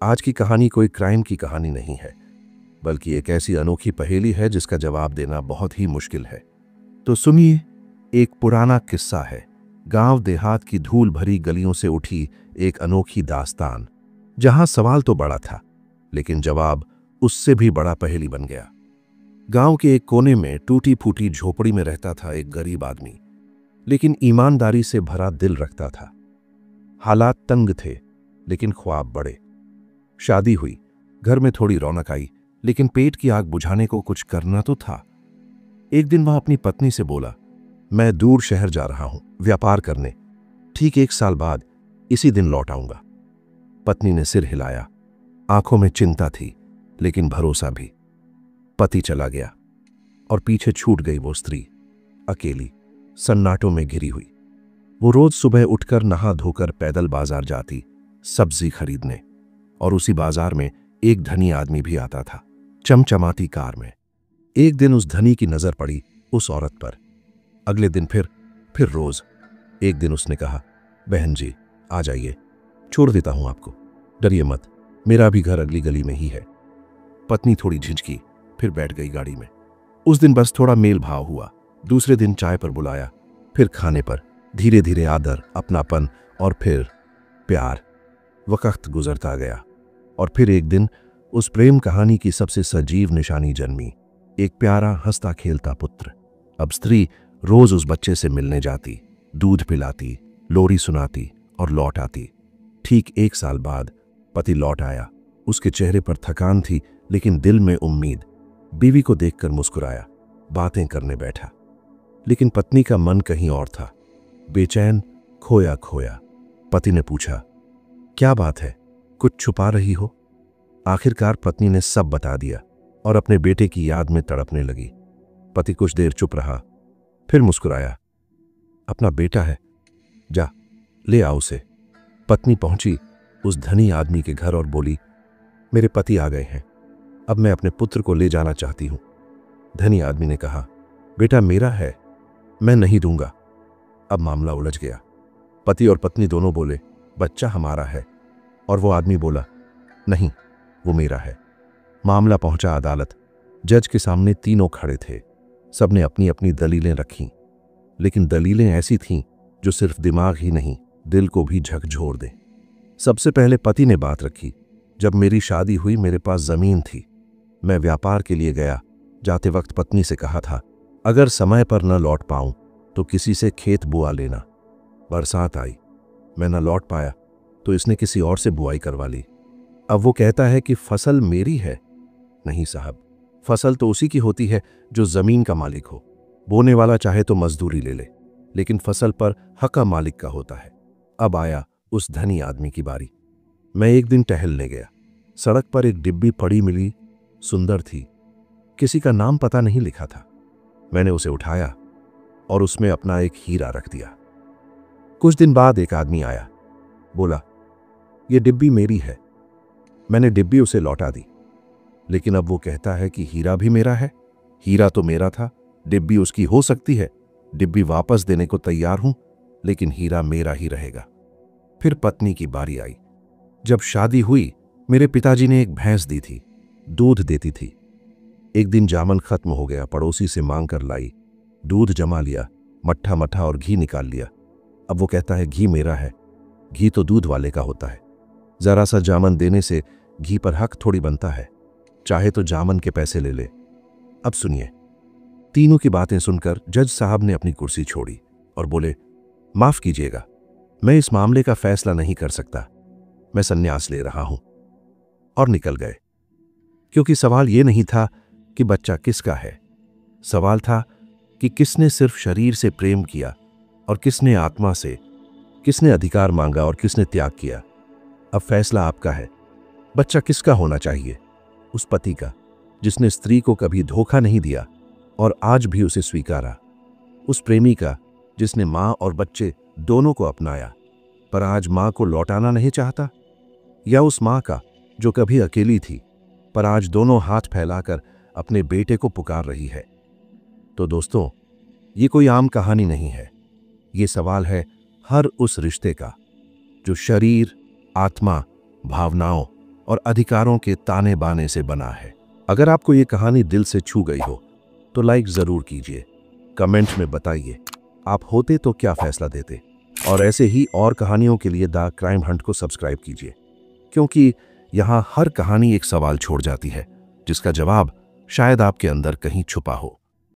आज की कहानी कोई क्राइम की कहानी नहीं है, बल्कि एक ऐसी अनोखी पहेली है जिसका जवाब देना बहुत ही मुश्किल है। तो सुनिए, एक पुराना किस्सा है। गांव देहात की धूल भरी गलियों से उठी एक अनोखी दास्तान, जहां सवाल तो बड़ा था, लेकिन जवाब उससे भी बड़ा पहेली बन गया। गांव के एक कोने में टूटी फूटी झोपड़ी में रहता था एक गरीब आदमी, लेकिन ईमानदारी से भरा दिल रखता था। हालात तंग थे, लेकिन ख्वाब बड़े। शादी हुई, घर में थोड़ी रौनक आई, लेकिन पेट की आग बुझाने को कुछ करना तो था। एक दिन वह अपनी पत्नी से बोला, मैं दूर शहर जा रहा हूं व्यापार करने, ठीक 1 साल बाद इसी दिन लौट आऊंगा। पत्नी ने सिर हिलाया। आंखों में चिंता थी, लेकिन भरोसा भी। पति चला गया और पीछे छूट गई वो स्त्री, अकेली, सन्नाटों में घिरी हुई। वो रोज सुबह उठकर नहा धोकर पैदल बाजार जाती, सब्जी खरीदने, और उसी बाजार में एक धनी आदमी भी आता था, चमचमाती कार में। एक दिन उस धनी की नजर पड़ी उस औरत पर। अगले दिन फिर रोज। एक दिन उसने कहा, बहन जी आ जाइए, छोड़ देता हूं आपको, डरिए मत, मेरा भी घर अगली गली में ही है। पत्नी थोड़ी झिझकी, फिर बैठ गई गाड़ी में। उस दिन बस थोड़ा मेल भाव हुआ। दूसरे दिन चाय पर बुलाया, फिर खाने पर। धीरे धीरे आदर, अपनापन और फिर प्यार। वक्त गुजरता गया और फिर एक दिन उस प्रेम कहानी की सबसे सजीव निशानी जन्मी, एक प्यारा हंसता खेलता पुत्र। अब स्त्री रोज उस बच्चे से मिलने जाती, दूध पिलाती, लोरी सुनाती और लौट आती। ठीक 1 साल बाद पति लौट आया। उसके चेहरे पर थकान थी, लेकिन दिल में उम्मीद। बीवी को देखकर मुस्कुराया, बातें करने बैठा, लेकिन पत्नी का मन कहीं और था, बेचैन, खोया खोया। पति ने पूछा, क्या बात है, कुछ छुपा रही हो? आखिरकार पत्नी ने सब बता दिया और अपने बेटे की याद में तड़पने लगी। पति कुछ देर चुप रहा, फिर मुस्कुराया, अपना बेटा है, जा ले आओ उसे। पत्नी पहुंची उस धनी आदमी के घर और बोली, मेरे पति आ गए हैं, अब मैं अपने पुत्र को ले जाना चाहती हूं। धनी आदमी ने कहा, बेटा मेरा है, मैं नहीं दूंगा। अब मामला उलझ गया। पति और पत्नी दोनों बोले, बच्चा हमारा है, और वो आदमी बोला, नहीं, वो मेरा है। मामला पहुंचा अदालत। जज के सामने तीनों खड़े थे। सबने अपनी अपनी दलीलें रखीं, लेकिन दलीलें ऐसी थीं जो सिर्फ दिमाग ही नहीं, दिल को भी झकझोर दें। सबसे पहले पति ने बात रखी, जब मेरी शादी हुई मेरे पास जमीन थी, मैं व्यापार के लिए गया। जाते वक्त पत्नी से कहा था, अगर समय पर न लौट पाऊं तो किसी से खेत बुआ लेना। बरसात आई, मैं न लौट पाया तो इसने किसी और से बुआई करवा ली। अब वो कहता है कि फसल मेरी है। नहीं साहब, फसल तो उसी की होती है जो जमीन का मालिक हो। बोने वाला चाहे तो मजदूरी ले ले, लेकिन फसल पर हक मालिक का होता है। अब आया उस धनी आदमी की बारी। मैं एक दिन टहलने गया। सड़क पर एक डिब्बी पड़ी मिली, सुंदर थी, किसी का नाम पता नहीं लिखा था। मैंने उसे उठाया और उसमें अपना एक हीरा रख दिया। कुछ दिन बाद एक आदमी आया, बोला, यह डिब्बी मेरी है। मैंने डिब्बी उसे लौटा दी, लेकिन अब वो कहता है कि हीरा भी मेरा है। हीरा तो मेरा था, डिब्बी उसकी हो सकती है। डिब्बी वापस देने को तैयार हूं, लेकिन हीरा मेरा ही रहेगा। फिर पत्नी की बारी आई। जब शादी हुई, मेरे पिताजी ने एक भैंस दी थी, दूध देती थी। एक दिन जामन खत्म हो गया, पड़ोसी से मांग कर लाई, दूध जमा लिया, मट्ठा मट्ठा और घी निकाल लिया। अब वो कहता है घी मेरा है। घी तो दूध वाले का होता है। जरा सा जामन देने से घी पर हक थोड़ी बनता है, चाहे तो जामन के पैसे ले ले। अब सुनिए। तीनों की बातें सुनकर जज साहब ने अपनी कुर्सी छोड़ी और बोले, माफ कीजिएगा, मैं इस मामले का फैसला नहीं कर सकता, मैं संन्यास ले रहा हूं। और निकल गए। क्योंकि सवाल यह नहीं था कि बच्चा किसका है, सवाल था कि किसने सिर्फ शरीर से प्रेम किया और किसने आत्मा से, किसने अधिकार मांगा और किसने त्याग किया। अब फैसला आपका है। बच्चा किसका होना चाहिए? उस पति का जिसने स्त्री को कभी धोखा नहीं दिया और आज भी उसे स्वीकारा। उस प्रेमी का जिसने मां और बच्चे दोनों को अपनाया, पर आज मां को लौटाना नहीं चाहता। या उस मां का जो कभी अकेली थी, पर आज दोनों हाथ फैलाकर अपने बेटे को पुकार रही है। तो दोस्तों, ये कोई आम कहानी नहीं है। ये सवाल है हर उस रिश्ते का जो शरीर, आत्मा, भावनाओं और अधिकारों के ताने बाने से बना है। अगर आपको ये कहानी दिल से छू गई हो तो लाइक जरूर कीजिए। कमेंट में बताइए आप होते तो क्या फैसला देते। और ऐसे ही और कहानियों के लिए द क्राइम हंट को सब्सक्राइब कीजिए, क्योंकि यहाँ हर कहानी एक सवाल छोड़ जाती है जिसका जवाब शायद आपके अंदर कहीं छुपा हो।